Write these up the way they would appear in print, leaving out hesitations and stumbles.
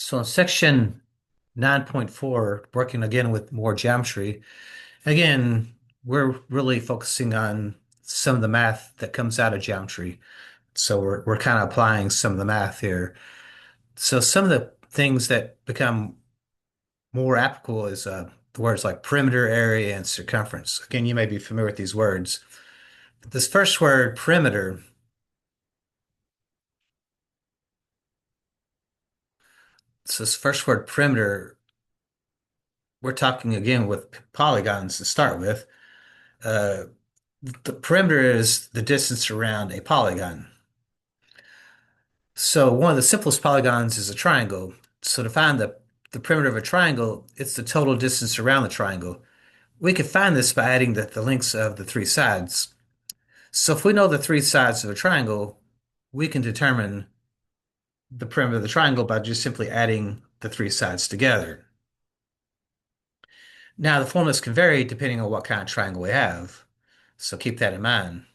So in section 9.4, working again with more geometry, again, we're really focusing on some of the math that comes out of geometry. So we're kind of applying some of the math here. So some of the things that become more applicable is the words like perimeter, area, and circumference. Again, you may be familiar with these words. This first word, perimeter, so this first word, perimeter, we're talking again with polygons to start with. Uh, The perimeter is the distance around a polygon. So one of the simplest polygons is a triangle. So to find the perimeter of a triangle, it's the total distance around the triangle. We can find this by adding the lengths of the three sides. So if we know the three sides of a triangle, we can determine the perimeter of the triangle by just simply adding the three sides together. Now the formulas can vary depending on what kind of triangle we have. So keep that in mind.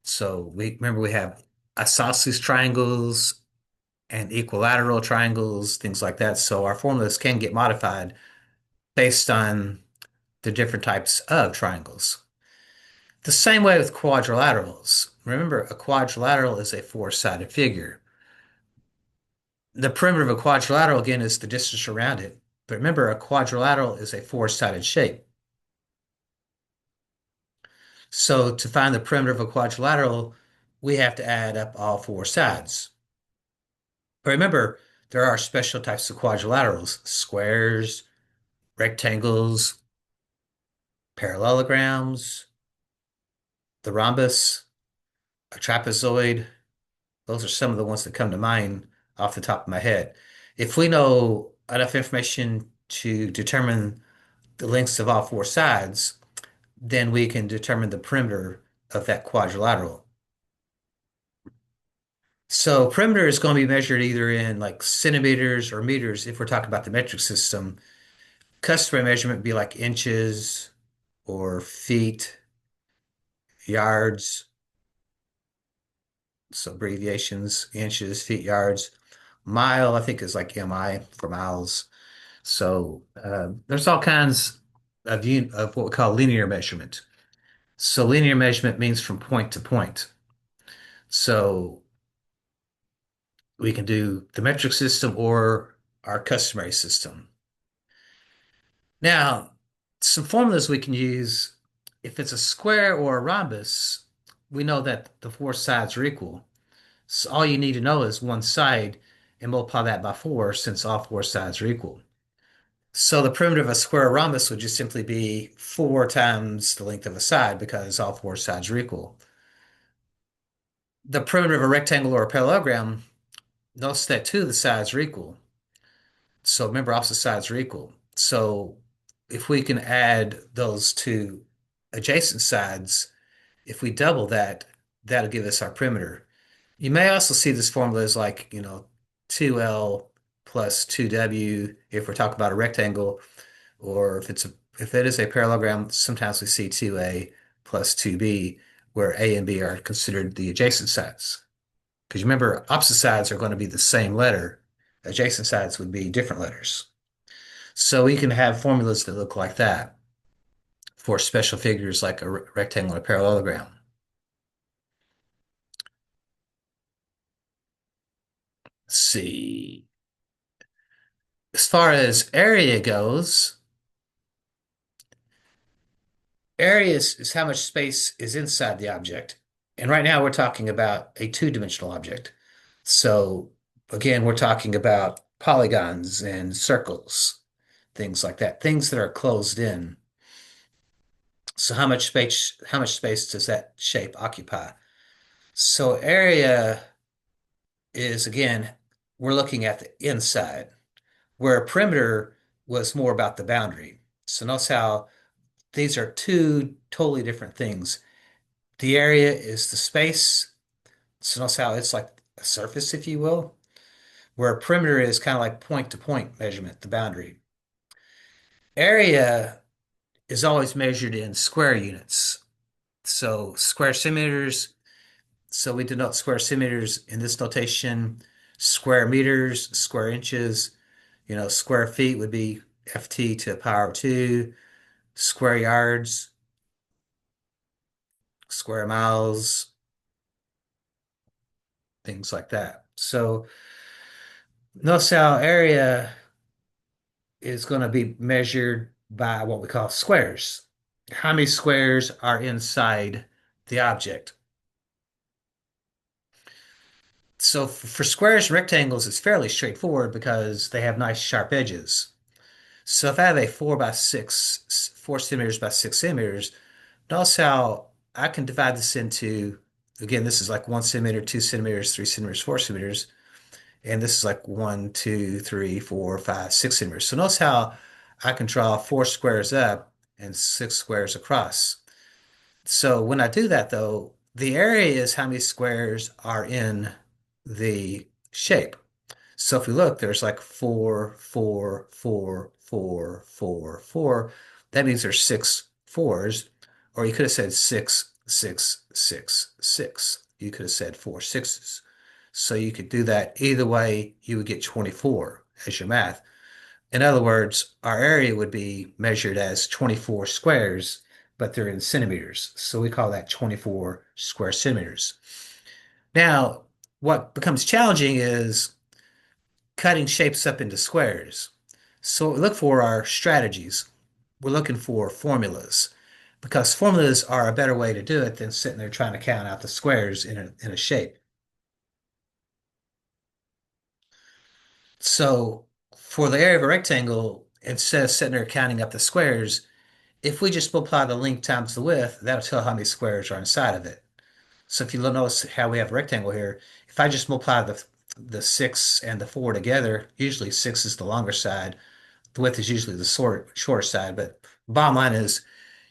So we have isosceles triangles and equilateral triangles, things like that. So our formulas can get modified based on the different types of triangles. The same way with quadrilaterals. Remember, a quadrilateral is a four-sided figure. The perimeter of a quadrilateral, again, is the distance around it. But remember, a quadrilateral is a four-sided shape. So to find the perimeter of a quadrilateral, we have to add up all four sides. But remember, there are special types of quadrilaterals, squares, rectangles, parallelograms, the rhombus, a trapezoid. Those are some of the ones that come to mind off the top of my head. If we know enough information to determine the lengths of all four sides, then we can determine the perimeter of that quadrilateral. So perimeter is going to be measured either in like centimeters or meters if we're talking about the metric system. Customary measurement would be like inches or feet, yards, so abbreviations, inches, feet, yards. Mile, I think, is like MI for miles. So there's all kinds of what we call linear measurement. So linear measurement means from point to point. So we can do the metric system or our customary system. Now, some formulas we can use, if it's a square or a rhombus, we know that the four sides are equal. So all you need to know is one side and multiply that by four since all four sides are equal. So the perimeter of a square rhombus would just simply be four times the length of a side because all four sides are equal. The perimeter of a rectangle or a parallelogram, notice that two of the sides are equal. So remember, opposite sides are equal. So if we can add those two adjacent sides, if we double that, that'll give us our perimeter. You may also see this formula as like, 2L plus 2W if we're talking about a rectangle, or if it is a parallelogram, sometimes we see 2A plus 2B, where A and B are considered the adjacent sides. Because remember, opposite sides are going to be the same letter. Adjacent sides would be different letters. So we can have formulas that look like that for special figures like a rectangle or parallelogram. Let's see. As far as area goes, area is how much space is inside the object. And right now we're talking about a two-dimensional object. So again, we're talking about polygons and circles, things like that, things that are closed in. So how much space does that shape occupy? So area is again, we're looking at the inside, where a perimeter was more about the boundary. So notice how these are two totally different things. The area is the space. So notice how it's like a surface, if you will, where a perimeter is kind of like point to point measurement, the boundary. Area is always measured in square units. So square centimeters. So we denote square centimeters in this notation Square meters, square inches, square feet would be FT to the power of 2, square yards, square miles, things like that. So notice how area is going to be measured by what we call squares. How many squares are inside the object? So for squares and rectangles, it's fairly straightforward because they have nice sharp edges. So if I have a 4 centimeters by 6 centimeters, notice how I can divide this into, again, this is like 1 centimeter, 2 centimeters, 3 centimeters, 4 centimeters, and this is like 1, 2, 3, 4, 5, 6 centimeters. So notice how I can draw 4 squares up and 6 squares across. So when I do that though, the area is how many squares are in the shape. So if we look, there's like 4, 4, 4, 4, 4, 4. That means there's 6 4s, or you could have said 6, 6, 6, 6. You could have said 4 6s. So you could do that either way, you would get 24 as your math. In other words, our area would be measured as 24 squares, but they're in centimeters. So we call that 24 square centimeters. Now, what becomes challenging is cutting shapes up into squares. So what we look for are strategies. We're looking for formulas because formulas are a better way to do it than sitting there trying to count out the squares in a shape. So for the area of a rectangle, instead of sitting there counting up the squares, if we just multiply the length times the width, that'll tell how many squares are inside of it. So if you notice how we have a rectangle here, if I just multiply the 6 and the 4 together, usually 6 is the longer side, the width is usually the shorter side, but bottom line is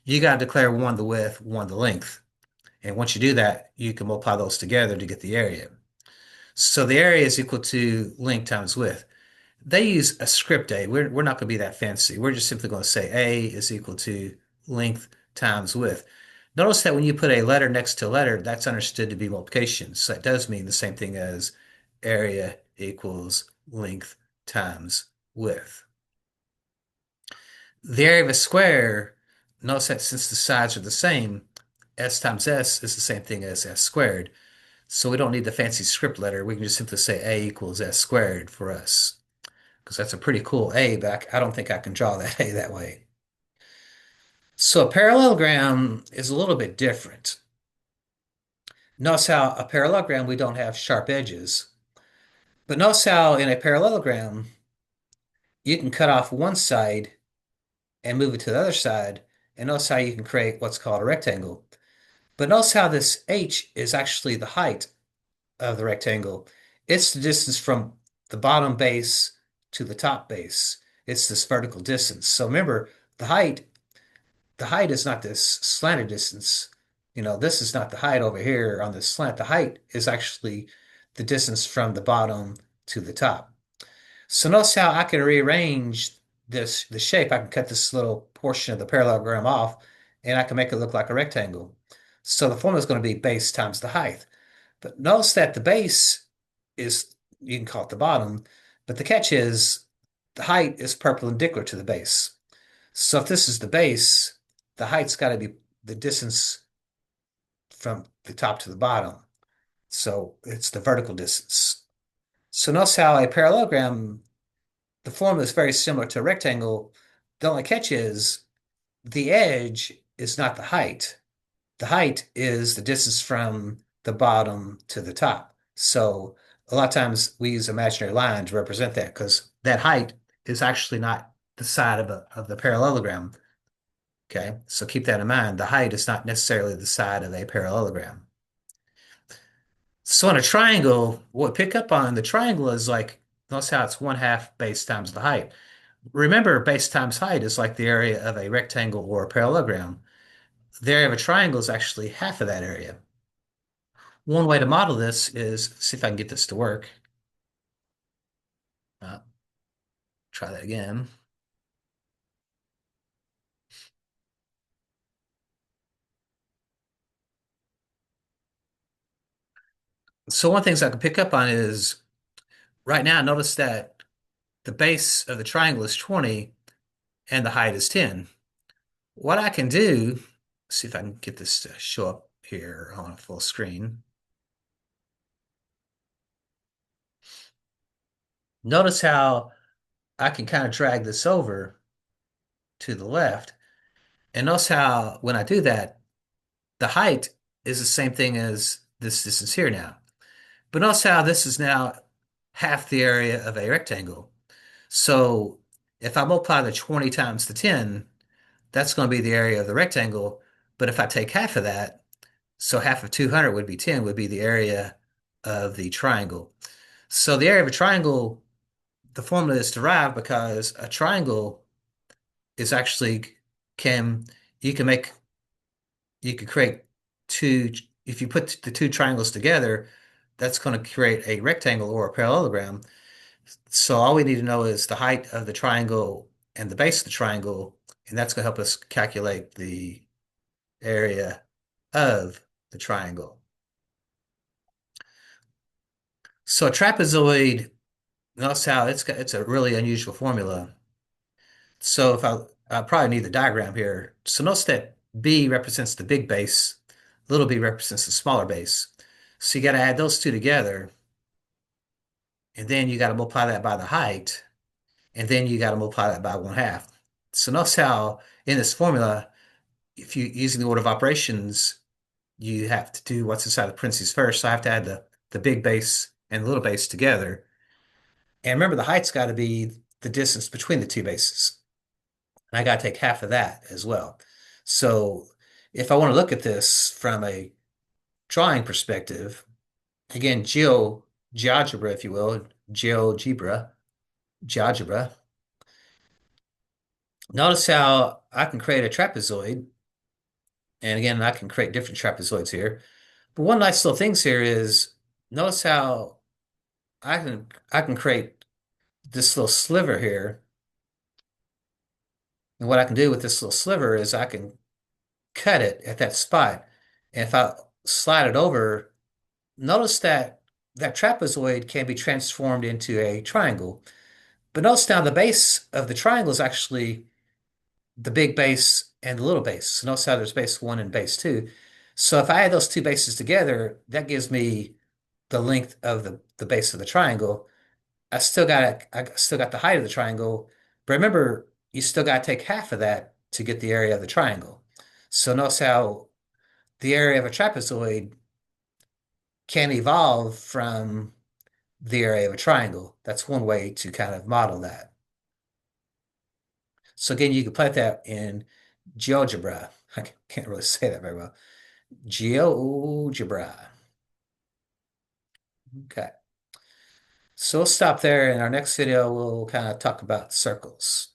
you got to declare one the width, one the length. And once you do that, you can multiply those together to get the area. So the area is equal to length times width. They use a script A. We're not going to be that fancy. We're just simply going to say A is equal to length times width. Notice that when you put a letter next to a letter, that's understood to be multiplication. So that does mean the same thing as area equals length times width. The area of a square, notice that since the sides are the same, S times S is the same thing as S squared. So we don't need the fancy script letter. We can just simply say A equals S squared for us, because that's a pretty cool A, but I don't think I can draw that A that way. So a parallelogram is a little bit different. Notice how a parallelogram, we don't have sharp edges. But notice how in a parallelogram, you can cut off one side and move it to the other side. And notice how you can create what's called a rectangle. But notice how this H is actually the height of the rectangle. It's the distance from the bottom base to the top base. It's this vertical distance. So remember, the height the height is not this slanted distance. This is not the height over here on this slant. The height is actually the distance from the bottom to the top. So notice how I can rearrange the shape. I can cut this little portion of the parallelogram off and I can make it look like a rectangle. So the formula is going to be base times the height. But notice that the base is, you can call it the bottom, but the catch is the height is perpendicular to the base. So if this is the base, the height's got to be the distance from the top to the bottom. So it's the vertical distance. So notice how a parallelogram, the form is very similar to a rectangle. The only catch is the edge is not the height. The height is the distance from the bottom to the top. So a lot of times we use imaginary line to represent that because that height is actually not the side of the parallelogram. Okay, so keep that in mind. The height is not necessarily the side of a parallelogram. So in a triangle, what we pick up on the triangle is like, notice how it's 1/2 base times the height. Remember, base times height is like the area of a rectangle or a parallelogram. The area of a triangle is actually half of that area. One way to model this is, see if I can get this to work. Uh, Try that again. So one of the things I can pick up on is right now, notice that the base of the triangle is 20 and the height is 10. What I can do, see if I can get this to show up here on a full screen. Notice how I can kind of drag this over to the left. And notice how when I do that, the height is the same thing as this distance here now. But notice how this is now half the area of a rectangle. So if I multiply the 20 times the 10, that's going to be the area of the rectangle. But if I take half of that, so half of 200 would be 10, would be the area of the triangle. So the area of a triangle, the formula is derived because a triangle is actually can you can make you could create two if you put the two triangles together, that's going to create a rectangle or a parallelogram. So all we need to know is the height of the triangle and the base of the triangle, and that's going to help us calculate the area of the triangle. So a trapezoid, notice how it's a really unusual formula. So if I probably need the diagram here. So notice that B represents the big base, little b represents the smaller base. So you got to add those two together, and then you got to multiply that by the height, and then you got to multiply that by 1/2. So notice how in this formula, if you using the order of operations, you have to do what's inside the parentheses first. So I have to add the big base and the little base together. And remember, the height's got to be the distance between the two bases. And I got to take half of that as well. So if I want to look at this from a drawing perspective, again, GeoGebra, if you will, GeoGebra. Notice how I can create a trapezoid. And again, I can create different trapezoids here. But one nice little things here is notice how I can create this little sliver here. And what I can do with this little sliver is I can cut it at that spot. And if I slide it over, notice that that trapezoid can be transformed into a triangle. But notice now the base of the triangle is actually the big base and the little base. So notice how there's base one and base two. So if I add those two bases together, that gives me the length of the base of the triangle. I still got the height of the triangle, but remember, you still got to take half of that to get the area of the triangle. So notice how the area of a trapezoid can evolve from the area of a triangle. That's one way to kind of model that. So again, you can put that in GeoGebra. I can't really say that very well. GeoGebra. Okay. So we'll stop there. In our next video, we'll kind of talk about circles.